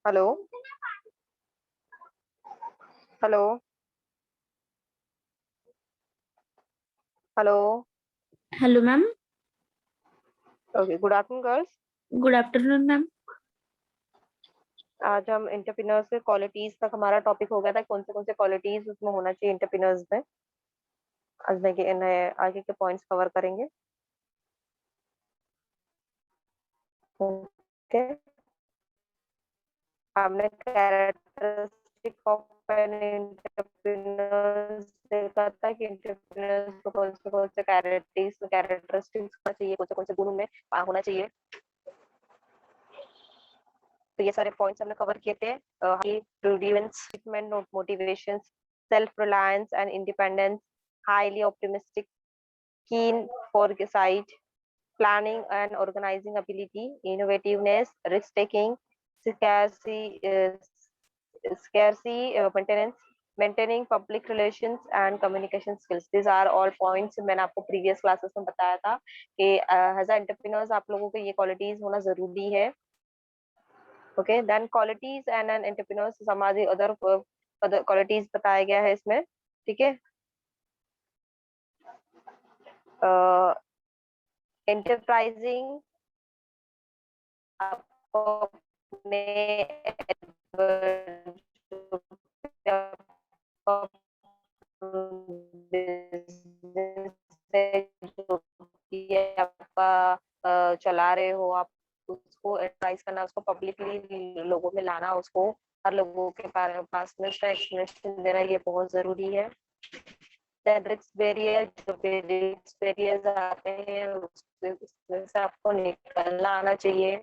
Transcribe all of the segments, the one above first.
Hello. Hello. Hello. Hello ma'am. Okay, good afternoon girls. Good afternoon ma'am. आज हम entrepreneurs के qualities तक हमारा टॉपिक हो गया था, कौन से क्वालिटीज उसमें होना चाहिए एंटरप्रेन्योर्स में। आज नए आगे के पॉइंट्स कवर करेंगे। ओके। हमने कैरेक्टरिस्टिक ऑफ एन एंटरप्रेन्योर्स देखा था कि एंटरप्रेन्योर्स को कौन से कैरेक्टरिस्टिक्स होना चाहिए, कौन से गुण में होना चाहिए। तो ये सारे पॉइंट्स हमने कवर किए थे। Prudence, motivation, self reliance and independence, highly optimistic, keen foresight, planning and organizing ability, innovativeness, risk taking, maintenance, maintaining public relations and communication skills. These are all points मैंने आपको previous classes में बताया था कि as entrepreneurs आप लोगों को ये क्वालिटीज होना जरूरी है। Okay, then qualities and an entrepreneurs, समाज अदर क्वालिटीज बताया गया है इसमें। ठीक है। एंटरप्राइजिंग, आपको अपने जो भी आपका चला रहे हो आप, उसको एडवाइस करना, उसको पब्लिकली लोगों में लाना, उसको हर लोगों के पास में उसका एक्सप्लेनेशन देना, ये बहुत जरूरी है। रिस्क बैरियर, जो भी रिस्क बैरियर्स आते हैं उसमें से आपको निकलना आना चाहिए।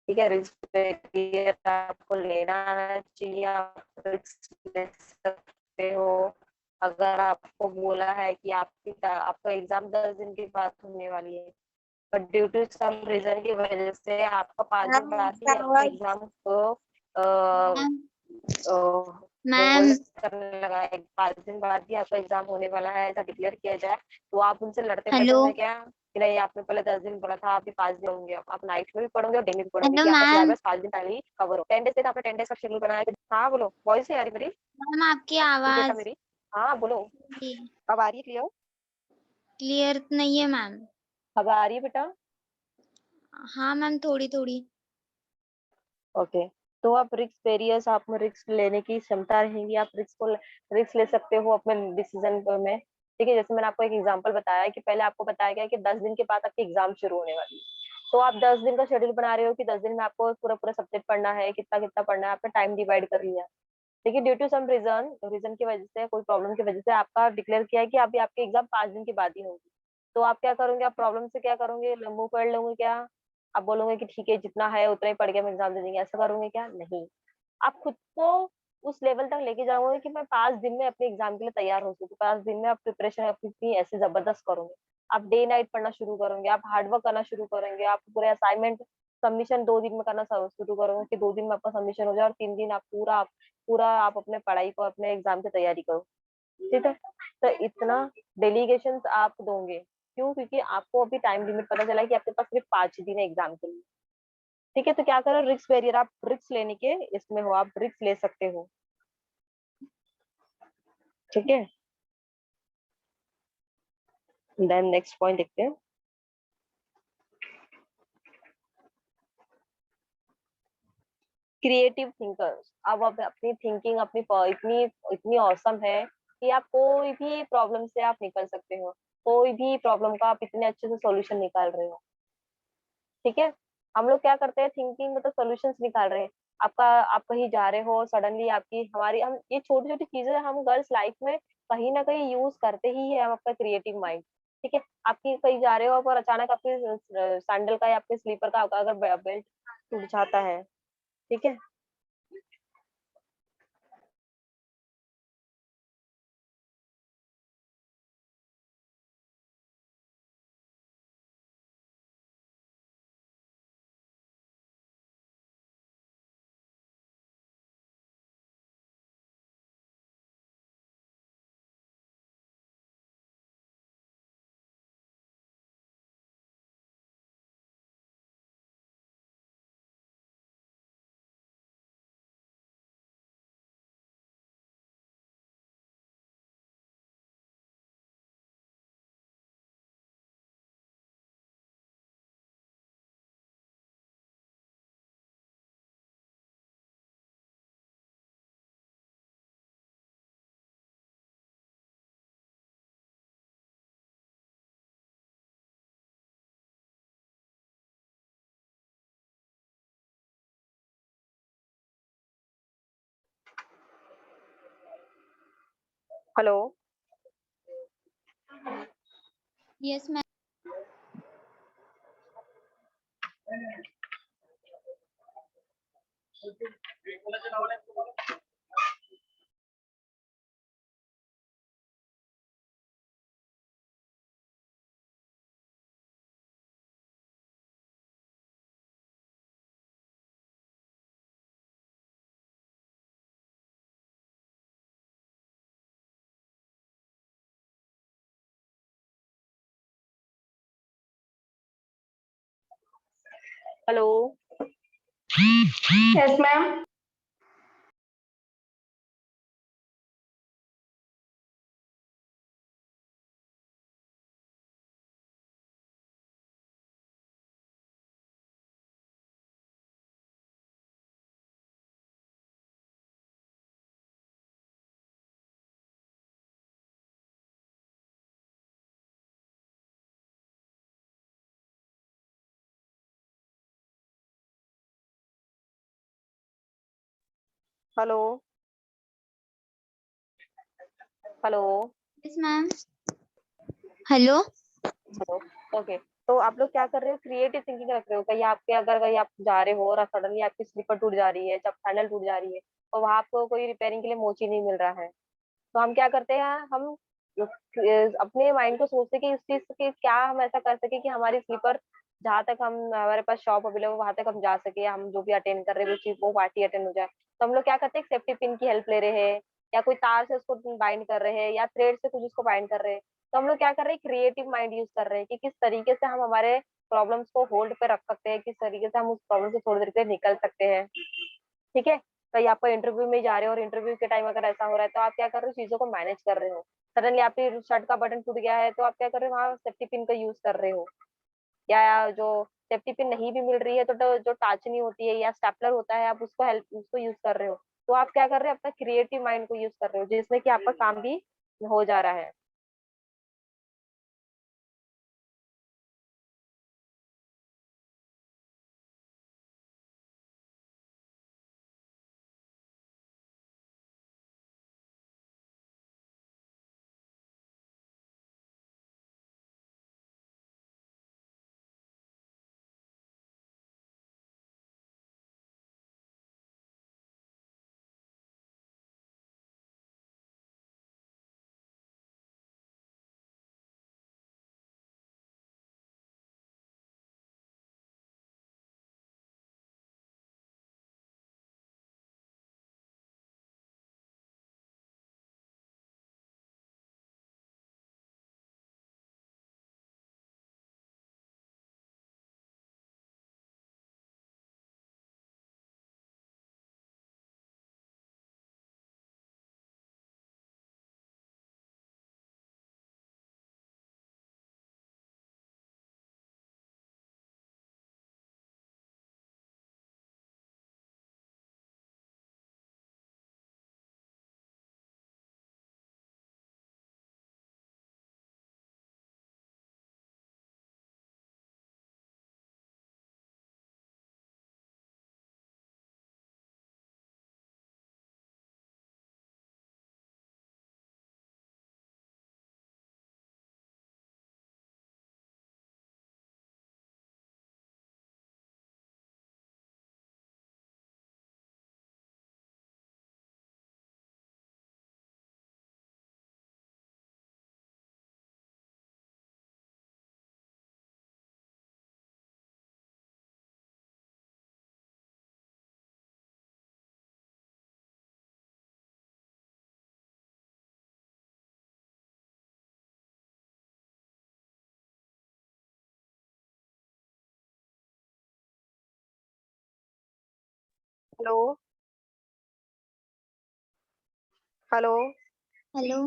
ठीक है, रिस्क बैरियर आपको लेना आना चाहिए, आप रिस्क ले सकते हो। अगर आपको बोला है कि आपका एग्जाम 10 दिन के बाद होने वाली है, but due to some reason की वजह से आपका 5 दिन बाद ही अपने एग्जाम को मैम होल्ड मैम करने लगा है, 5 दिन बाद ही आपका एग्जाम होने वाला है, ऐसा डिक्लेयर किया जाए, तो आप उनसे लड़ते हेलो। बैठोगे क्या कि नहीं आपने पहले 10 दिन पढ़ा था, आप भी 5 दिन होंगे, आप नाइट में भी पढ़ोगे और डे में भी पढ़ोगे हेलो कि आपका मैम। सिलेबस 5 दिन पहले ही कवर हो। 10 डेज से आपने 10 डेज का शेड्यूल बनाया कि हाँ बोलो, वॉइस नहीं आ रही मेरी? मैम आपकी बेटा आवाज मेरी, हाँ बोलो। अब आ रही है क्लियर? क्लियर नहीं है मैम। अब आ रही है बेटा? हाँ मैम, थोड़ी थोड़ी। ओके। तो आप रिस्क बैरियर्स, आप में रिस्क लेने की क्षमता रहेगी, आप रिस्क ले सकते हो अपने डिसीजन में। ठीक है, जैसे मैंने आपको एक एग्जांपल बताया कि पहले आपको बताया गया कि 10 दिन के बाद आपकी एग्जाम शुरू होने वाली है, तो आप 10 दिन का शेड्यूल बना रहे हो कि 10 दिन में आपको पूरा पूरा सब्जेक्ट पढ़ना है, कितना कितना पढ़ना है, आपने टाइम डिवाइड कर लिया। देखिए, ड्यू टू सम रीजन की वजह से, कोई प्रॉब्लम की वजह से आपका डिक्लेयर किया है कि अभी आपके एग्जाम 5 दिन के बाद ही होंगे, तो आप क्या करोगे? आप प्रॉब्लम से क्या करोगे? मुंह कर लोगे क्या? आप बोलोगे कि ठीक है, जितना है उतना ही पढ़ के हम एग्जाम दे देंगे, ऐसा करोगे क्या? नहीं। आप खुद को उस लेवल तक लेके जाओगे कि मैं 5 दिन में अपने एग्जाम के लिए तैयार हो सकूं, 5 दिन में आप प्रिपरेशन अपनी ऐसे जबरदस्त करोगे, आप डे नाइट पढ़ना शुरू करोगे, आप हार्डवर्क करना शुरू करेंगे, आप पूरे असाइनमेंट सबमिशन 2 दिन में करना शुरू करोगे कि 2 दिन में आपका सबमिशन हो जाए और 3 दिन आप पूरा आप अपने पढ़ाई को, अपने एग्जाम की तैयारी करो। ठीक है, तो इतना डेलीगेशन आप दोगे क्यों? क्योंकि आपको अभी टाइम लिमिट पता चला है कि आपके पास सिर्फ 5 दिन है एग्जाम के लिए। ठीक है, तो क्या करो, रिस्क बैरियर, आप रिस्क लेने के इसमें हो, आप रिस्क ले सकते हो। ठीक है, देन नेक्स्ट पॉइंट देखते हैं। क्रिएटिव थिंकर्स, अब अपनी थिंकिंग अपनी इतनी इतनी औसम है कि आप कोई भी प्रॉब्लम से आप निकल सकते हो, कोई भी प्रॉब्लम का आप इतने अच्छे से सॉल्यूशन निकाल रहे हो। ठीक है, हम लोग क्या करते हैं, थिंकिंग मतलब सॉल्यूशंस निकाल रहे हैं। आप कहीं जा रहे हो, सडनली आपकी हमारी हम ये छोटी छोटी चीजें हम गर्ल्स लाइफ में कहीं ना कहीं यूज करते ही है, हम अपना क्रिएटिव माइंड। ठीक है, आपकी कहीं जा रहे हो और अचानक आपके सैंडल का या आपके स्लीपर का अगर बेल्ट टूट जाता है। ठीक है, hello. Yes ma'am. Hello. Yes ma'am. Hello. Hello. Yes ma'am. Hello. Hello. Okay. तो आप लोग क्या कर रहे हो, क्रिएटिव थिंकिंग रख रहे हो। कहीं आपके अगर कहीं आप जा रहे हो और सडनली आपकी स्लीपर टूट जा रही है, जब पैनल टूट जा रही है, और वहां आपको कोई रिपेयरिंग के लिए मोची नहीं मिल रहा है, तो हम क्या करते हैं, हम अपने माइंड को सोचते हैं कि इस चीज के क्या हम ऐसा कर सके कि हमारी स्लीपर जहां तक हम हमारे पास शॉप अवेलेबल वहां तक हम जा सके, हम जो भी अटेंड कर रहे हैं वो चीज वो पार्टी अटेंड हो जाए। तो हम लोग क्या करते हैं, सेफ्टी पिन की हेल्प ले रहे हैं, या कोई तार से उसको बाइंड कर रहे हैं, या थ्रेड से कुछ उसको बाइंड कर रहे हैं। तो हम लोग क्या कर रहे हैं, क्रिएटिव माइंड यूज कर रहे हैं कि किस तरीके से हम हमारे प्रॉब्लम्स को होल्ड पे रख सकते हैं, किस तरीके से हम उस प्रॉब्लम से थोड़ी देर के लिए निकल सकते हैं। ठीक है। कहीं आप इंटरव्यू में जा रहे हो और इंटरव्यू के टाइम अगर ऐसा हो रहा है, तो आप क्या कर रहे हो, चीजों को मैनेज कर रहे हो। सडनली आपकी शर्ट का बटन टूट गया है, तो आप क्या कर रहे हो, वहां सेफ्टी पिन का यूज कर रहे हो। या जो सेफ्टी पिन नहीं भी मिल रही है, तो जो टाचनी होती है या स्टेपलर होता है, आप उसको यूज कर रहे हो। तो आप क्या कर रहे हो, अपना क्रिएटिव माइंड को यूज कर रहे हो, जिसमें कि आपका काम भी हो जा रहा है। Hello. Hello. Hello.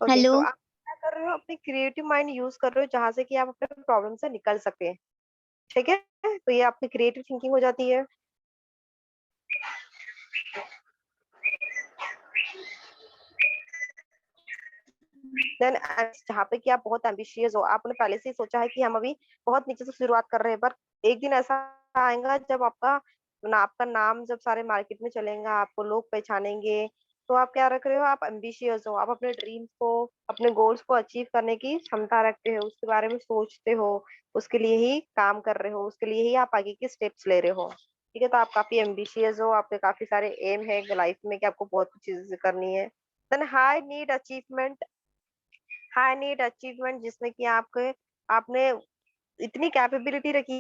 Okay. Hello. तो आप क्या कर रहे हो, अपनी क्रिएटिव माइंड यूज कर रहे हो, जहां से कि आप अपने प्रॉब्लम से निकल सके। ठीक है। तो ये आपकी क्रिएटिव थिंकिंग हो जाती है। देन जहाँ पे कि आप बहुत एम्बिशियस हो, आपने पहले से ही सोचा है कि हम अभी बहुत नीचे से शुरुआत कर रहे हैं, पर एक दिन ऐसा आएगा जब आपका नाम जब सारे मार्केट में चलेगा, आपको लोग पहचानेंगे, तो आप क्या रख रहे हो, आप एम्बिशियस हो, आप अपने ड्रीम्स को, अपने गोल्स को अचीव करने की क्षमता रखते हो, उसके बारे में सोचते हो, उसके लिए ही काम कर रहे हो, उसके लिए ही आप आगे के स्टेप्स ले रहे हो। ठीक है, तो आप काफी एम्बिशियस हो, आपके काफी सारे एम है लाइफ में कि आपको बहुत कुछ चीजें करनी है। देन हाई नीड अचीवमेंट जिसमें कि आपके आपने इतनी कैपेबिलिटी रखी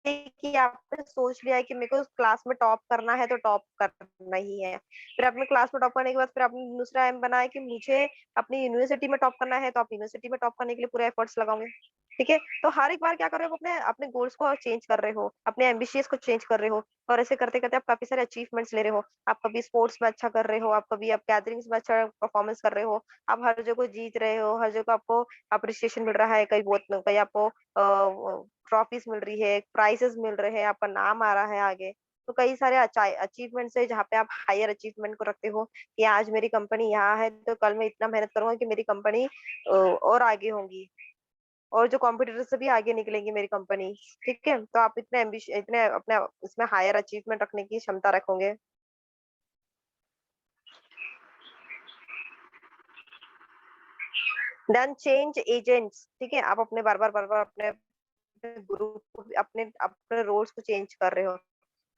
है कि आपने सोच लिया है कि मेरे को क्लास में टॉप करना है तो टॉप करना ही है। फिर अपने क्लास में टॉप करने के बाद फिर आपने दूसरा एम बनाया कि मुझे अपनी यूनिवर्सिटी में टॉप करना है, तो आप यूनिवर्सिटी में टॉप करने के लिए पूरे एफर्ट्स लगाओगे। ठीक है, तो हर एक बार क्या कर रहे हो, अपने अपने गोल्स को चेंज कर रहे हो, अपने एम्बिशियस को चेंज कर रहे हो, और ऐसे करते करते आप काफी सारे अचीवमेंट्स ले रहे हो। आप कभी स्पोर्ट्स में अच्छा कर रहे हो, आप कभी आप गैदरिंग्स में अच्छा परफॉर्मेंस कर रहे हो, आप हर जगह जीत रहे हो, हर जगह आपको अप्रिसिएशन मिल रहा है, कहीं बहुत कहीं आपको ट्रॉफीज मिल रही है, प्राइजेस मिल रहे हैं, आपका नाम आ रहा है आगे। तो कई सारे अचीवमेंट्स है जहाँ पे आप हायर अचीवमेंट को रखते हो कि आज मेरी कंपनी यहाँ है तो कल मैं इतना मेहनत करूंगा कि मेरी कंपनी और आगे होगी, और जो कॉम्पिटिटर से भी आगे निकलेंगी मेरी कंपनी। ठीक है, तो आप इतने अपने इसमें हायर अचीवमेंट रखने की क्षमता रखोगे। Then change agents. ठीक है, आप अपने बार बार अपने ग्रुप अपने अपने रोल्स को चेंज कर रहे हो।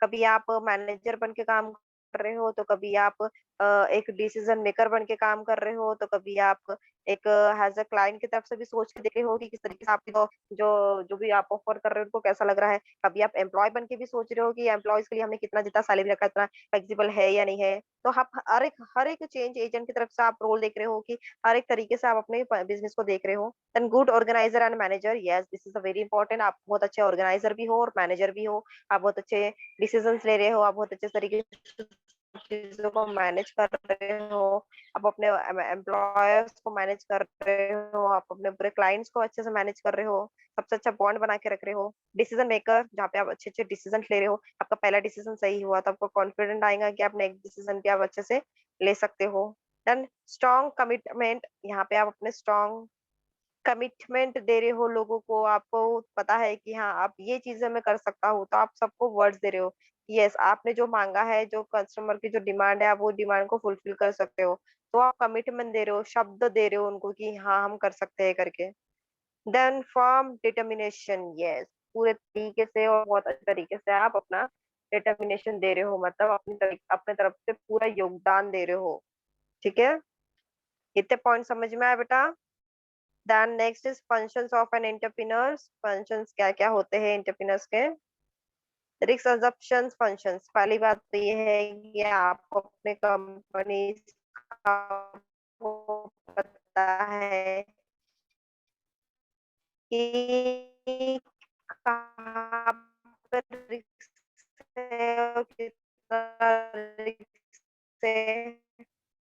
कभी आप मैनेजर बन के काम कर रहे हो, तो कभी आप एक डिसीजन मेकर बन के काम कर रहे हो, तो कभी आप एक एज अ क्लाइंट की तरफ से भी सोच के देख रहे हो कि किस तरीके से आपको जो जो भी आप ऑफर कर रहे हो उनको कैसा लग रहा है। कभी आप एम्प्लॉय बन के भी सोच रहे हो कि एम्प्लॉयज के लिए हमने कितना जितना सैलरी रखा है इतना फ्लेक्सिबल है या नहीं है। तो आप हर एक चेंज एजेंट की तरफ से आप रोल देख रहे हो कि हर एक तरीके से आप अपने बिजनेस को देख रहे हो। Then good organiser and manager, yes this is a very important. आप बहुत अच्छे ऑर्गेनाइजर भी हो और मैनेजर भी हो, आप बहुत अच्छे डिसीजंस ले रहे हो, आप बहुत अच्छे तरीके से चीजों को मैनेज कर रहे हो, आप अपने एम्प्लॉयर्स को मैनेज कर रहे हो, आप अपने पूरे क्लाइंट्स को अच्छे से मैनेज कर रहे हो, सबसे अच्छा बॉन्ड बना के रख रहे हो। डिसीजन मेकर, जहाँ पे आप अच्छे अच्छे डिसीजन ले रहे हो, आपका पहला डिसीजन सही हुआ तो आपको कॉन्फिडेंट आएगा कि आप नेक्स्ट डिसीजन भी आप अच्छे से ले सकते हो। देन स्ट्रॉन्ग कमिटमेंट, यहाँ पे आप अपने स्ट्रॉन्ग कमिटमेंट दे रहे हो लोगों को, आपको पता है कि हाँ आप ये चीजें मैं कर सकता हूँ, तो आप सबको वर्ड्स दे रहे हो। यस, आपने जो मांगा है, जो कस्टमर की जो डिमांड है, आप वो डिमांड को फुलफिल कर सकते हो। तो आप कमिटमेंट दे रहे हो, शब्द दे रहे हो उनको कि हाँ हम कर सकते हैं करके। देन फर्म डिटर्मिनेशन, यस, पूरे तरीके से और बहुत अच्छे तरीके से आप अपना डिटर्मिनेशन दे रहे हो, मतलब अपने तरफ से पूरा योगदान दे रहे हो। ठीक है, इतने पॉइंट समझ में आया बेटा? Then next is functions of an entrepreneurs. Functions क्या क्या होते हैं एंटरप्रेन्योर्स के? रिस्क अजम्पशंस फंक्शंस, पहली बात तो ये है कि आपको अपने कंपनी का वो पता है कि कहाँ पर रिस्क है और कितना रिस्क है।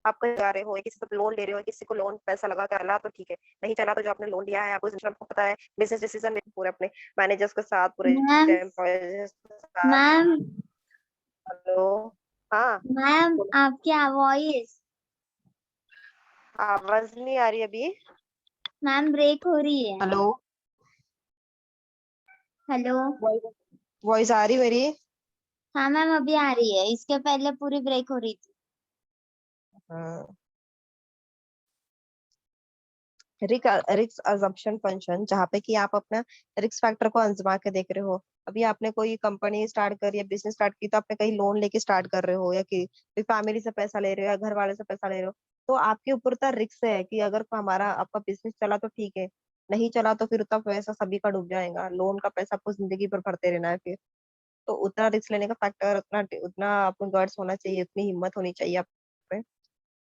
आप कहीं जा रहे हो, किसी से लोन ले रहे हो, किसी को लोन पैसा लगा के चला तो ठीक है, नहीं चला तो जो आपने लोन लिया है आपको आपको पता है बिजनेस डिसीजन में पूरे अपने मैनेजर्स के साथ, पूरे मैम एम्प्लॉयज के साथ। मैम हेलो, हाँ, मैम आपकी वॉइस आवाज नहीं आ रही अभी? मैम ब्रेक हो रही है। Hello, hello. वॉइस आ रही मेरी? हाँ मैम अभी आ रही है, इसके पहले पूरी ब्रेक हो रही थी। हाँ, रिस्क अजम्पशन फंक्शन, जहाँ पे कि आप अपना रिस्क फैक्टर को आजमा के देख रहे हो। अभी आपने कोई कंपनी स्टार्ट करी या बिजनेस स्टार्ट की, तो आपने कहीं लोन लेके स्टार्ट कर रहे हो, या कि फैमिली से पैसा ले रहे हो या घर वाले से पैसा ले रहे हो, तो आपके ऊपर तो रिस्क है कि अगर हमारा आपका बिजनेस चला तो ठीक है, नहीं चला तो फिर उतना पैसा सभी का डूब जाएगा, लोन का पैसा आपको जिंदगी भर भरते रहना है फिर। तो उतना रिस्क लेने का फैक्टर, उतना उतना आपको गट्स होना चाहिए, उतनी हिम्मत होनी चाहिए आप पे।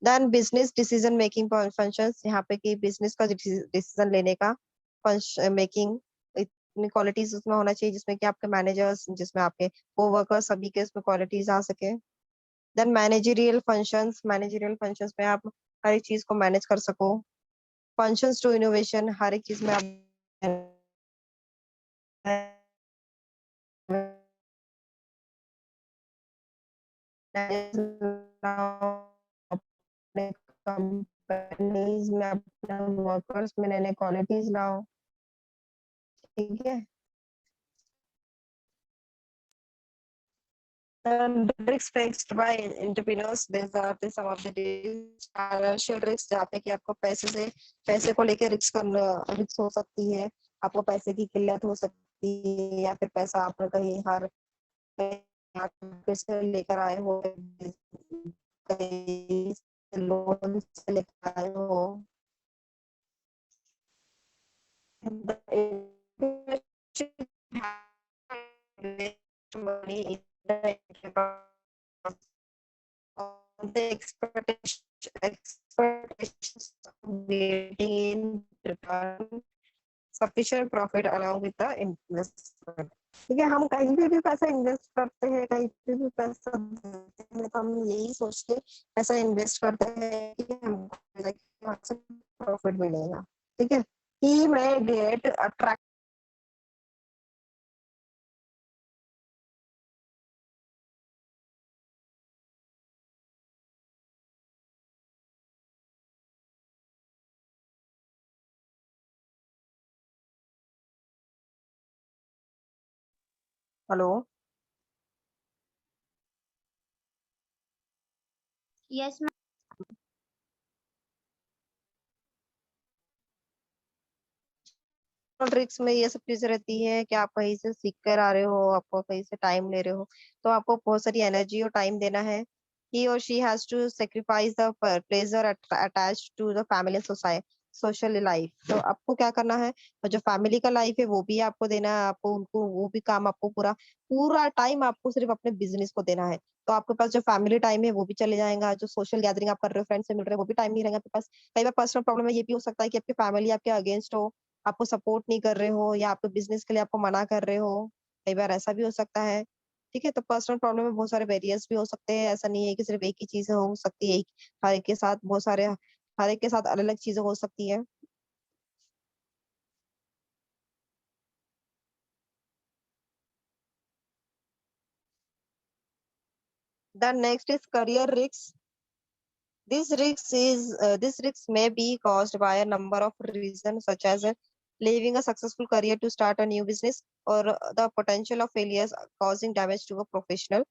Then business decision making functions, यहाँ पे कि बिजनेस का डिसीजन लेने का मेकिंग, इतनी क्वालिटीज उसमें होना चाहिए जिसमें कि आपके मैनेजर्स, जिसमें आपके कोवर्कर्स, सभी के उसमें क्वालिटीज आ सके। देन मैनेजरियल फंक्शंस में आप हर एक चीज को मैनेज कर सको। फंक्शंस टू इनोवेशन, हर एक चीज में आप अपने कंपनीज में अपने वर्कर्स में नए नए क्वालिटीज लाओ। ठीक है, The risks faced by entrepreneurs, these are the some of the risks. Financial risks, जहाँ पे कि आपको पैसे को लेके रिस्क हो सकती है, आपको पैसे की किल्लत हो सकती है, या फिर पैसा आपने कहीं हर से लेकर आए हो, कहीं लोन से लेकर आए हो। Money on the expectations of waiting in return sufficient profit along with the investment। ठीक है, हम कहीं भी पैसा इन्वेस्ट करते हैं, कहीं पे भी पैसा देते हैं, तो हम यही सोच के पैसा इन्वेस्ट करते हैं कि हमको प्रॉफिट मिलेगा। ठीक है, ही may get attract। Hello. Yes ma'am. Tricks में ये सब चीजें रहती है कि आप कहीं से सीख कर आ रहे हो, आपको कहीं से टाइम ले रहे हो, तो आपको बहुत सारी एनर्जी और टाइम देना है। ही और she has to sacrifice the pleasure attached to the family social life. तो आपको क्या करना है, और जो फैमिली का लाइफ है वो भी आपको देना है, आपको उनको वो भी काम आपको पूरा पूरा टाइम आपको सिर्फ अपने बिजनेस को देना है। तो आपके पास जो फैमिली टाइम है वो भी चले जाएगा, जो सोशल गैदरिंग आप कर रहे हो, फ्रेंड से मिल रहे हो, वो भी टाइम नहीं रहेगा आपके पास। कई बार पर्सनल प्रॉब्लम में ये भी हो सकता है कि आपकी फैमिली आपके अगेंस्ट हो, आपको सपोर्ट नहीं कर रहे हो, या आपके बिजनेस के लिए आपको मना कर रहे हो। कई बार ऐसा भी हो सकता है। ठीक है, तो पर्सनल प्रॉब्लम में बहुत सारे बैरियर्स भी हो सकते हैं, ऐसा नहीं है कि सिर्फ एक ही चीज हो सकती है। हर एक के साथ बहुत सारे हर एक के साथ अलग अलग चीजें हो सकती है। The next is career risk. This risk may be caused by a number of reasons, such as leaving a successful career to start a new business, or the potential of failures causing damage to a professional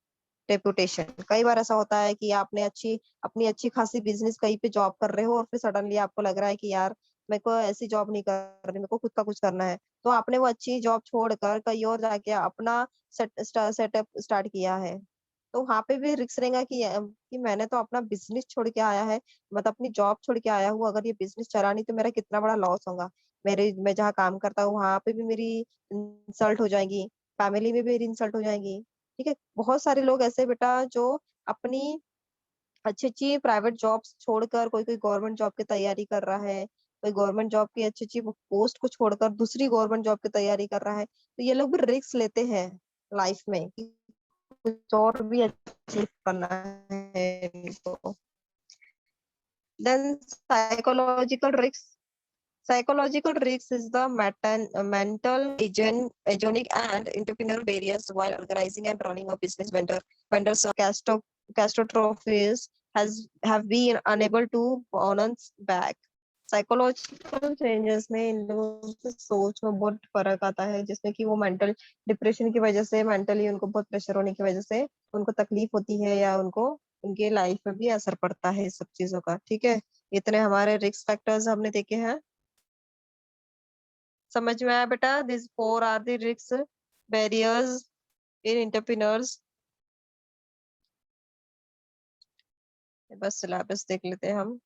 reputation. कई बार ऐसा होता है कि आपने अपनी अच्छी खासी business कहीं पे जॉब कर रहे हो, और फिर सडनली आपको लग रहा है कि यार मेरे को ऐसी जॉब नहीं करनी, मेरे को खुद का कुछ करना है। तो आपने वो अच्छी जॉब छोड़कर कहीं और जाके अपना सेटअप स्टार्ट किया है। तो वहां पे भी रिस्क रहेगा कि मैंने तो अपना बिजनेस छोड़ के आया है, मतलब अपनी जॉब छोड़ के आया हूँ, अगर ये बिजनेस चला नहीं तो मेरा कितना बड़ा लॉस होगा। मैं जहाँ काम करता हूँ वहां पे भी मेरी इंसल्ट हो जाएगी, फैमिली में भी मेरी इंसल्ट हो जाएगी। ठीक है, बहुत सारे लोग ऐसे बेटा जो अपनी अच्छी अच्छी प्राइवेट जॉब्स छोड़कर कोई कोई गवर्नमेंट जॉब की तैयारी कर रहा है, कोई गवर्नमेंट जॉब की अच्छी अच्छी पोस्ट को छोड़कर दूसरी गवर्नमेंट जॉब की तैयारी कर रहा है। तो ये लोग भी रिस्क लेते हैं लाइफ में कि कुछ और भी अचीव करना है इनको। Then Psychological risk is the mental agonic and entrepreneurial barriers while organizing and running a business. Vendors catastrophes has have been unable to bounce back. Psychological changes में इन लोगों की सोच में बहुत फर्क आता है, जिसमें कि वो मेंटल डिप्रेशन की वजह से, मेंटली उनको बहुत प्रेशर होने की वजह से उनको तकलीफ होती है, या उनको उनके लाइफ में भी असर पड़ता है इस सब चीजों का। ठीक है, इतने हमारे रिस्क फैक्टर्स हमने देखे हैं। समझ में आया बेटा? This four are the risk barriers in entrepreneurs. बस सिलेबस देख लेते हैं हम।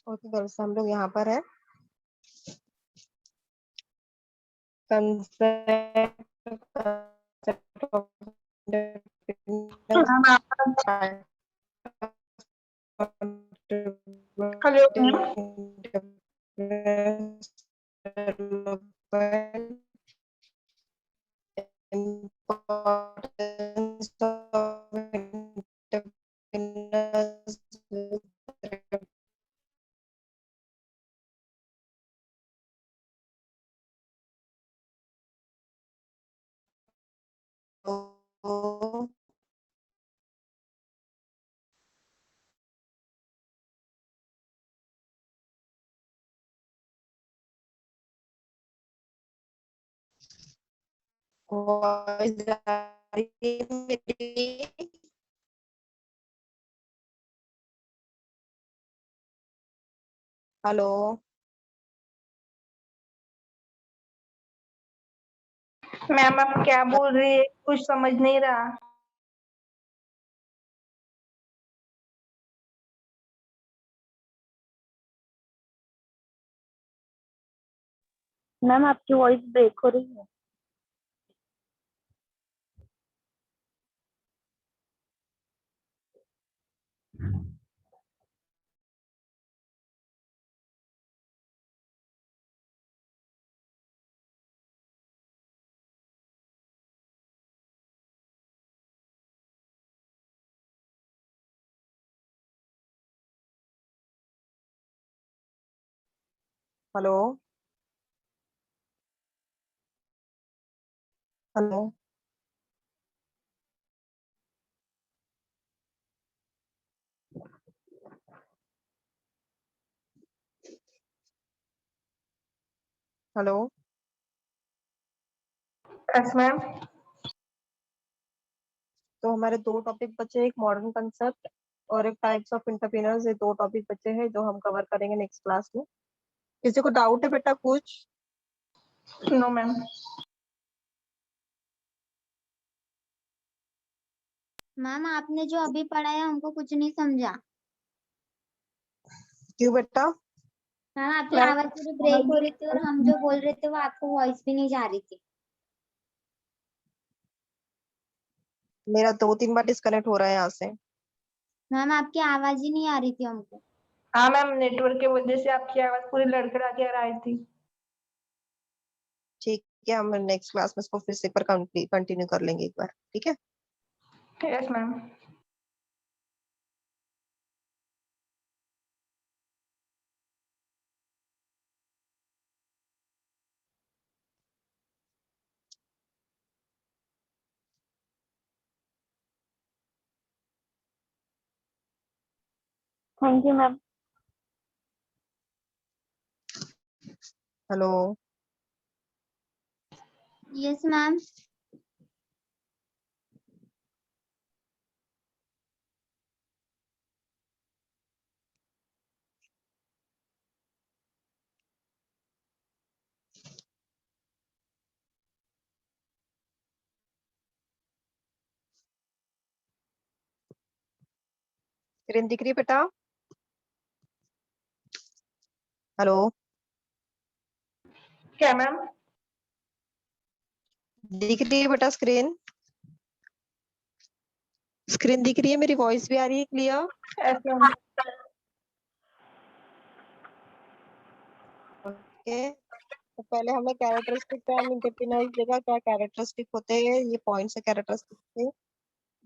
ओके गर्ल्स, हम लोग यहाँ पर है कंसेप्ट ऑफ मैम आप hello ma'am. importance of entrepreneurs with crypto. Voice आ रही है मेरी? हेलो मैम आप क्या बोल रही है, कुछ समझ नहीं रहा। मैम आपकी वॉइस ब्रेक हो रही है। Hello hello hello yes ma'am. तो हमारे दो टॉपिक बचे हैं, एक मॉडर्न कंसेप्ट और एक टाइप्स ऑफ एंटरप्रेन्योर्स। ये दो टॉपिक बचे हैं जो हम कवर करेंगे नेक्स्ट क्लास में। किसी को डाउट है बेटा कुछ? No ma'am. मैम आपने जो अभी पढ़ाया हमको कुछ नहीं समझा। क्यों बेटा? मैम आपकी मैम आवाज पूरी ब्रेक हो रही थी और हम जो बोल रहे थे वो आपको वॉइस भी नहीं जा रही थी। मेरा 2-3 बार डिस्कनेक्ट हो रहा है यहाँ से। मैम आपकी आवाज ही नहीं आ रही थी हमको। हाँ मैम, नेटवर्क की वजह से आपकी आवाज पूरी लड़खड़ा के आ रही थी। ठीक है, हम नेक्स्ट क्लास में इसको फिर से एक बार कंटिन्यू कर लेंगे एक बार, ठीक है? Yes ma'am. Thank you ma'am. Hello yes ma'am. Screen दिख रही है बेटा? हेलो क्या मैम? दिख रही है बेटा स्क्रीन? स्क्रीन दिख रही है, मेरी वॉइस भी आ रही है क्लियर? Yes ma'am. ओके, तो पहले हमने कैरेक्टरिस्टिक एंड एंटरप्रेन्योर्स देखा, क्या कैरेक्टरिस्टिक होते हैं, ये पॉइंट्स है कैरेक्टरिस्टिक के।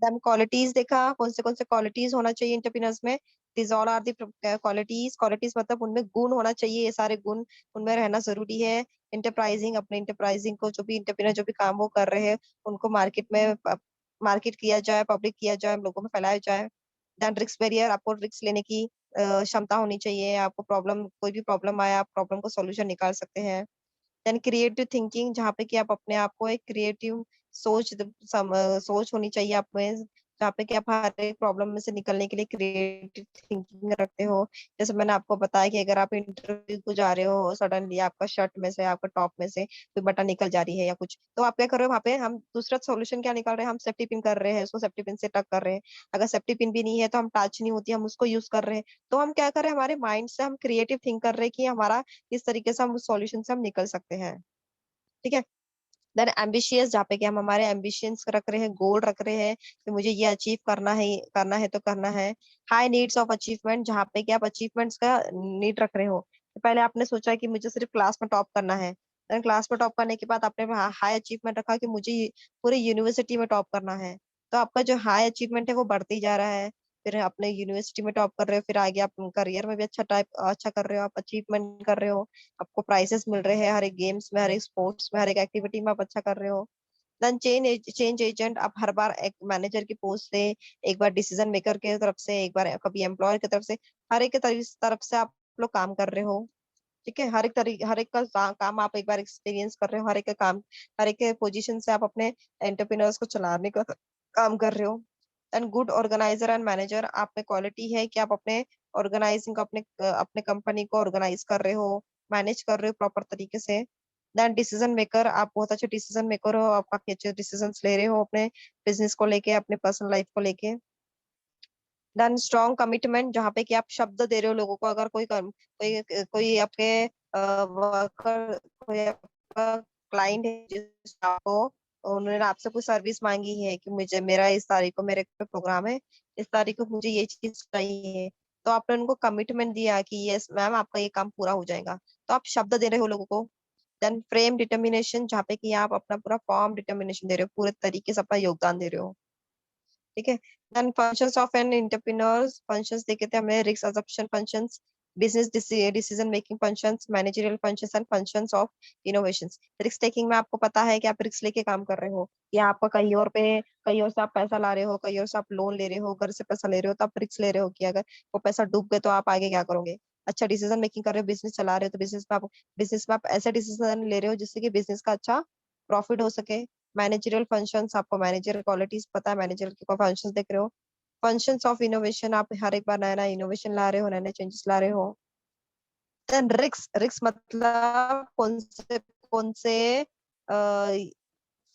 देन क्वालिटीज देखा, कौन से क्वालिटीज होना चाहिए एंटरप्रेन्योर्स में। This all are the qualities. Qualities मतलब उनमें गुण होना चाहिए, ये सारे गुण उनमें रहना जरूरी है। इंटरप्राइजिंग, अपने इंटरप्राइजिंग को, जो भी इंटरप्रेन्योर जो भी काम वो कर रहे हैं उनको मार्केट में मार्केट किया जाए, पब्लिक किया जाए, लोगों में फैलाया जाए। देन रिस्क बैरियर, आपको रिस्क लेने की क्षमता होनी चाहिए। आपको प्रॉब्लम, कोई भी प्रॉब्लम आया, आप प्रॉब्लम को सोल्यूशन निकाल सकते हैं। देन क्रिएटिव थिंकिंग, जहाँ पे कि आप अपने आप को एक क्रिएटिव सोच सोच होनी चाहिए आप में। जहाँ पे कि आप हर एक प्रॉब्लम में से निकलने के लिए क्रिएटिव थिंकिंग रखते हो। जैसे मैंने आपको बताया कि अगर आप इंटरव्यू को जा रहे हो, सडनली आपका शर्ट में से, आपका टॉप में से कोई बटन निकल जा रही है या कुछ, तो आप क्या कर रहे हो, वहाँ पे हम दूसरा सोल्यूशन क्या निकाल रहे हैं, हम सेफ्टी पिन कर रहे हैं, उसको सेफ्टी पिन से टक कर रहे हैं। अगर सेफ्टी पिन भी नहीं है तो हम टच नहीं होती, हम उसको यूज कर रहे हैं। तो हम क्या कर रहे हैं, हमारे माइंड से हम क्रिएटिव थिंक कर रहे हैं कि हमारा इस तरीके से हम उस सॉल्यूशन से हम निकल सकते हैं। ठीक है। देन एम्बिशियस, जहाँ पे कि हम हमारे एम्बिशंस रख रहे हैं, गोल रख रहे हैं कि मुझे ये अचीव करना है तो करना है। हाई नीड्स ऑफ अचीवमेंट, जहाँ पे कि आप अचीवमेंट्स का नीड रख रहे हो। तो पहले आपने सोचा कि मुझे सिर्फ क्लास में टॉप करना है, देन क्लास में टॉप करने के बाद आपने हाई अचीवमेंट रखा कि मुझे पूरे यूनिवर्सिटी में टॉप करना है। तो आपका जो हाई अचीवमेंट है वो बढ़ते ही जा रहा है। फिर अपने यूनिवर्सिटी में टॉप कर रहे हो, फिर आगे आप करियर में भी अच्छा कर रहे हो, आप अचीवमेंट कर रहे हो, आपको प्राइजेस मिल रहे हैं हर एक गेम्स में, हर एक स्पोर्ट्स में, हर एक एक्टिविटी में आप अच्छा कर रहे हो। देन चेंज एजेंट, आप हर बार एक मैनेजर की पोस्ट से, एक बार डिसीजन मेकर की तरफ से, एक बार कभी एम्प्लॉयर की तरफ से, हर एक की तरफ से आप लोग काम कर रहे हो। ठीक है। हर एक का काम आप एक बार एक्सपीरियंस कर रहे हो, हर एक का काम, हर एक के पोजीशन से आप अपने एंटरप्रेन्योर्स को चलाने का काम कर रहे हो। And good organiser and manager, आप में क्वालिटी है कि आप अपने ऑर्गेनाइजिंग, अपने कंपनी को ऑर्गेनाइज कर रहे हो, मैनेज कर रहे हो प्रॉपर तरीके से। देन डिसीजन मेकर, आप बहुत अच्छे डिसीजन मेकर हो, आप काफी अच्छे डिसीजन ले रहे हो अपने बिजनेस को लेके, अपने पर्सनल लाइफ को लेके। देन स्ट्रॉन्ग कमिटमेंट, जहाँ पे कि आप शब्द दे रहे हो लोगों को, अगर कोई आपके वर्कर, कोई आपका क्लाइंट है, जिस आपको, उन्होंने आपसे कोई सर्विस मांगी है कि मुझे मेरा इस तारीख को मेरे पे प्रोग्राम है, इस तारीख को मुझे ये चीज चाहिए, तो आपने उनको कमिटमेंट दिया कि यस मैम आपका ये काम पूरा हो जाएगा। तो आप शब्द दे रहे हो लोगों को। देन फ्रेम डिटर्मिनेशन, जहाँ पे कि आप अपना पूरा फॉर्म डिटर्मिनेशन दे रहे हो, पूरे तरीके से अपना योगदान दे रहे हो। ठीक है। Then functions of an entrepreneurs, functions देखे थे हमने, risk assumption functions, business decision making functions, managerial functions and functions of innovations. Risk taking में आपको पता है कि आप रिस्क लेके काम कर रहे हो, या आपका कहीं और से आप पैसा ला रहे हो, कहीं और से आप लोन ले रहे हो, घर से पैसा ले रहे हो, तो आप रिस्क ले रहे हो कि अगर वो पैसा डूब गए तो आप आगे क्या करोगे। अच्छा डिसीजन मेकिंग कर रहे हो, बिजनेस चला रहे हो, तो बिजनेस में आप ऐसे डिसीजन ले रहे हो जिससे कि बिजनेस का अच्छा प्रॉफिट हो सके। मैनेजरियल फंक्शंस, आपको मैनेजर क्वालिटीज पता है, मैनेजर के फंक्शंस देख रहे हो। फंक्शंस ऑफ इनोवेशन, आप हर एक बार नया नया इनोवेशन ला रहे हो, नए नए चेंजेस ला रहे हो। देन रिक्स मतलब कौन से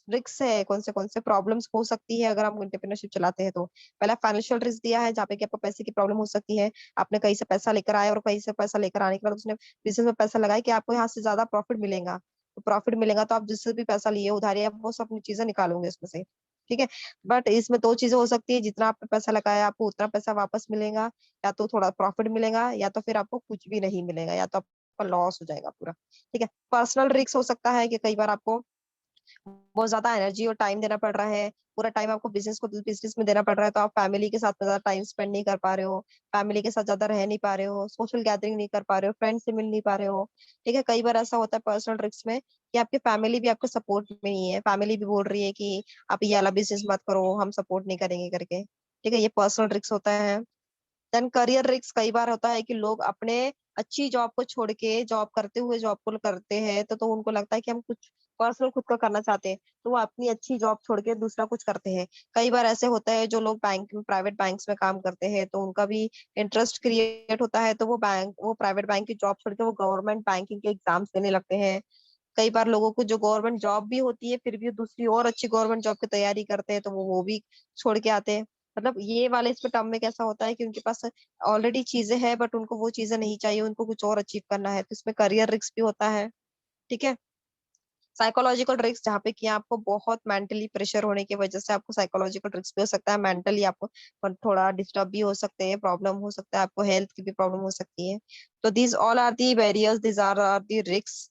रिक्स है, कौन से प्रॉब्लम्स हो सकती है अगर हम एंटरप्रेन्योरशिप चलाते हैं। तो पहला फाइनेंशियल रिस्क दिया है, जहाँ पे कि आपको पैसे की प्रॉब्लम हो सकती है। आपने कहीं से पैसा लेकर आए और कहीं से पैसा लेकर आने के बाद उसने बिजनेस में पैसा लगाया कि आपको यहाँ से ज्यादा प्रॉफिट मिलेगा, तो प्रॉफिट मिलेगा तो आप जिससे भी पैसा लिए उधारी, आप वो सब अपनी चीजें निकालोगे उसमें से। ठीक है। बट इसमें दो चीजें हो सकती है, जितना आपने पैसा लगाया आपको उतना पैसा वापस मिलेगा, या तो थोड़ा प्रॉफिट मिलेगा, या तो फिर आपको कुछ भी नहीं मिलेगा, या तो आपका लॉस हो जाएगा पूरा। ठीक है। पर्सनल रिस्क हो सकता है कि कई बार आपको बहुत ज्यादा एनर्जी और टाइम देना पड़ रहा है, पूरा टाइम आपको बिजनेस में देना पड़ रहा है, तो आप फैमिली के साथ ज्यादा टाइम स्पेंड नहीं कर पा रहे हो, फैमिली के साथ ज्यादा रह नहीं पा रहे हो, सोशल गैदरिंग नहीं कर पा रहे हो, फ्रेंड से मिल नहीं पा रहे हो। ठीक है। कई बार ऐसा होता है पर्सनल रिस्क में कि आपकी फैमिली भी आपको सपोर्ट में नहीं है, फैमिली भी बोल रही है कि आप ये वाला बिजनेस मत करो, हम सपोर्ट नहीं करेंगे करके। ठीक है। ये पर्सनल रिस्क होता है। देन करियर रिस्क, कई बार होता है कि लोग अपने अच्छी जॉब को छोड़ के जॉब करते हुए जॉब को करते हैं, तो उनको लगता है कि हम कुछ पर्सनल खुद का करना चाहते हैं, तो वो अपनी अच्छी जॉब छोड़ के दूसरा कुछ करते हैं। कई बार ऐसे होता है जो लोग बैंक में, प्राइवेट बैंक्स में काम करते हैं, तो उनका भी इंटरेस्ट क्रिएट होता है, तो वो प्राइवेट बैंक की जॉब छोड़ के वो गवर्नमेंट बैंकिंग के एग्जाम्स देने लगते हैं। कई बार लोगों को जो गवर्नमेंट जॉब भी होती है फिर भी वो दूसरी और अच्छी गवर्नमेंट जॉब की तैयारी करते हैं, तो वो भी छोड़ के आते हैं। मतलब ये वाले इसमें टर्म में कैसा होता है कि उनके पास ऑलरेडी चीजें हैं, बट उनको वो चीजें नहीं चाहिए, उनको कुछ और अचीव करना है, तो इसमें करियर रिस्क भी होता है। ठीक है। साइकोलॉजिकल रिस्क, जहाँ पे कि आपको बहुत मेंटली प्रेशर होने की वजह से आपको साइकोलॉजिकल रिस्क भी हो सकता है, मेंटली आपको थोड़ा डिस्टर्ब भी हो सकते हैं, प्रॉब्लम हो सकता है, आपको हेल्थ की भी प्रॉब्लम हो सकती है। तो these all are the barriers, these are the risk.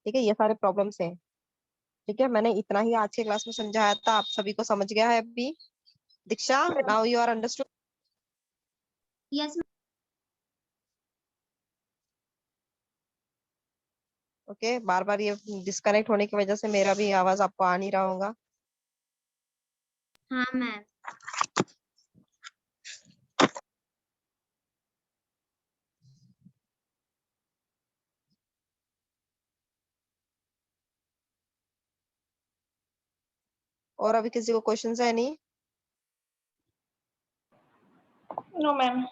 ठीक है। ये सारे प्रॉब्लम्स हैं। ठीक है। मैंने इतना ही आज के क्लास में समझाया था, आप सभी को समझ गया है अभी। Diksha, now you are understood. Yes. Okay. बार बार ये डिस्कनेक्ट होने की वजह से मेरा भी आवाज आपको आ नहीं रहा होगा। हाँ मैम। और अभी किसी को क्वेश्चन है नहीं? No ma'am.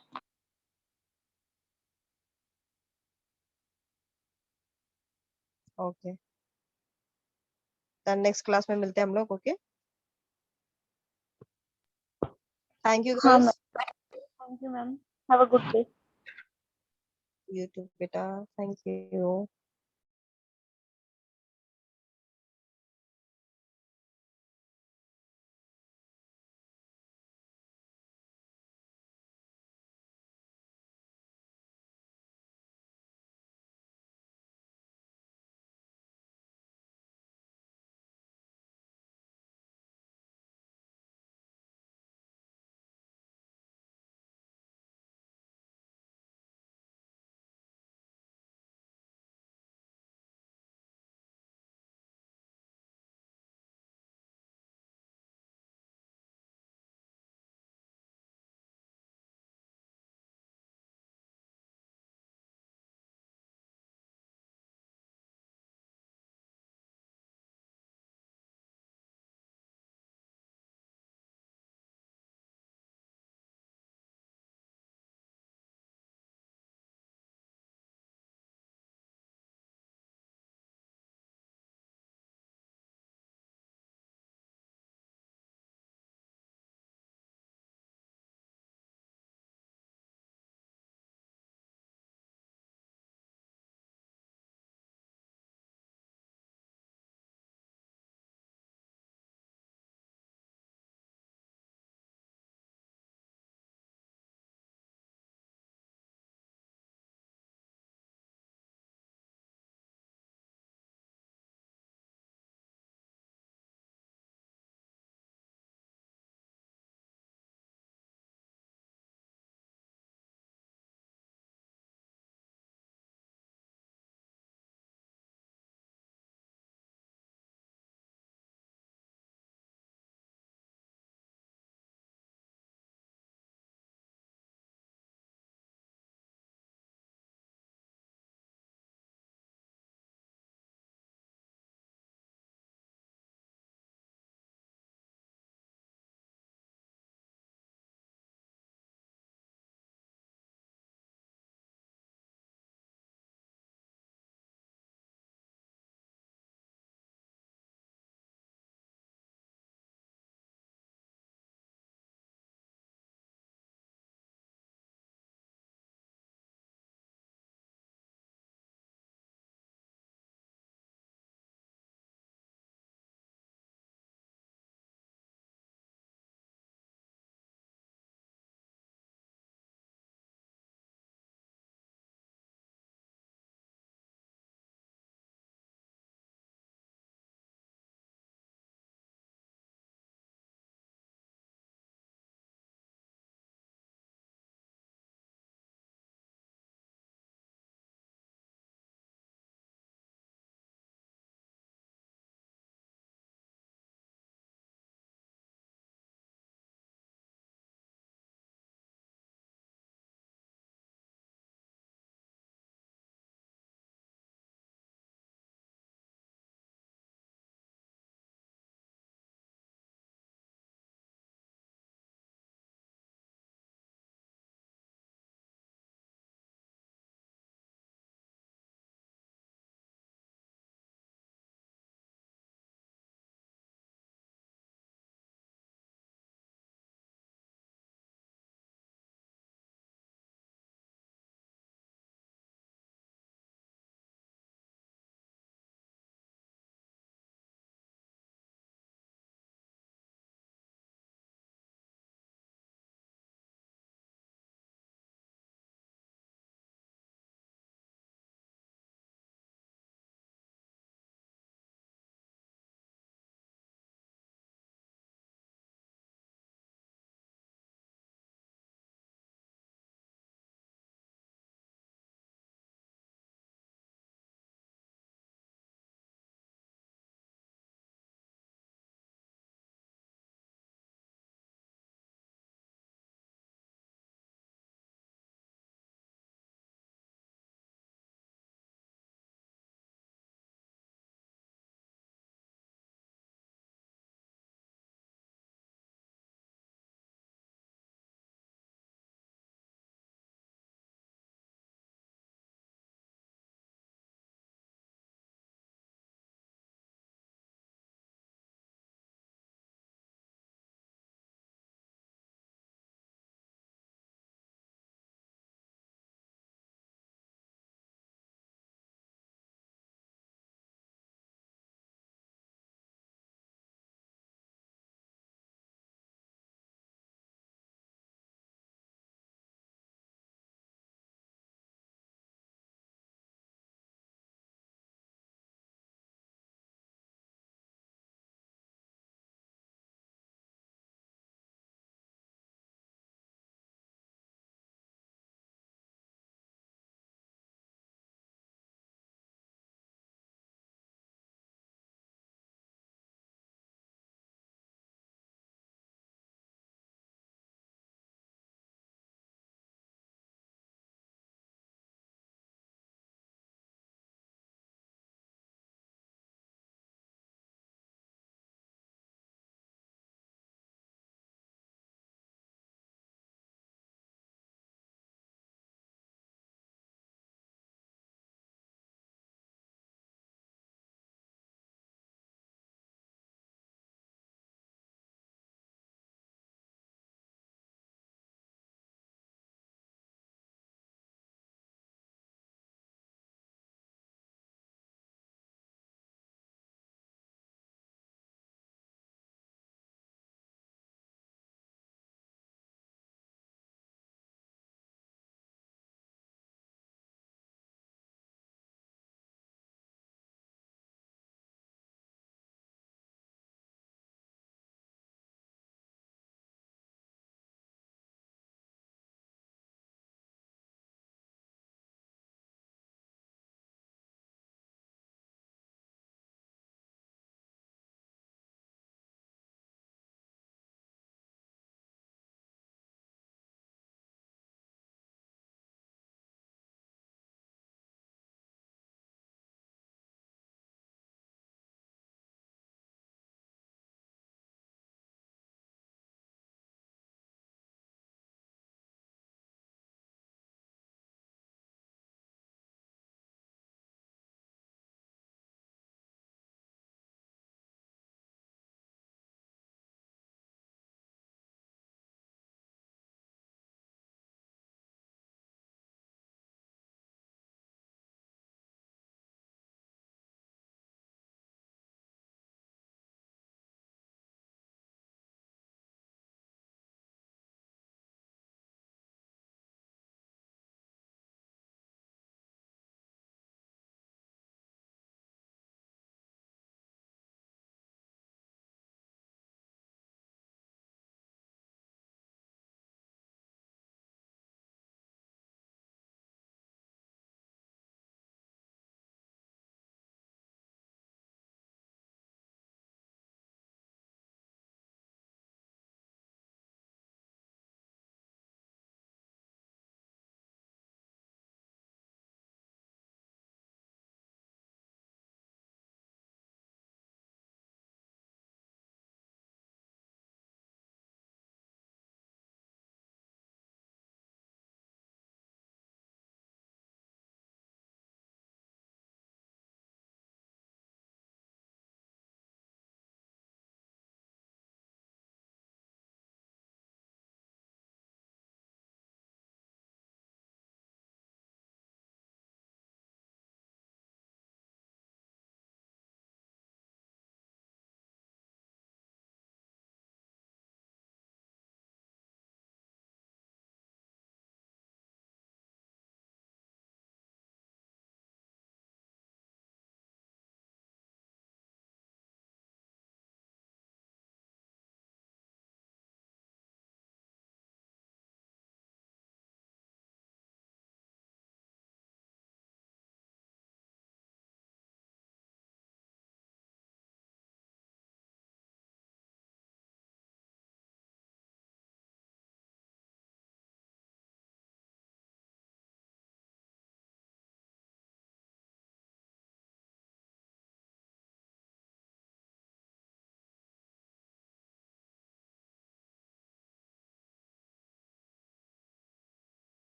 Okay, next class में मिलते हैं हम लोग। ओके, थैंक यू हाँ girls. Ma'am, thank you ma'am, have a good day. YouTube बेटा, थैंक यू।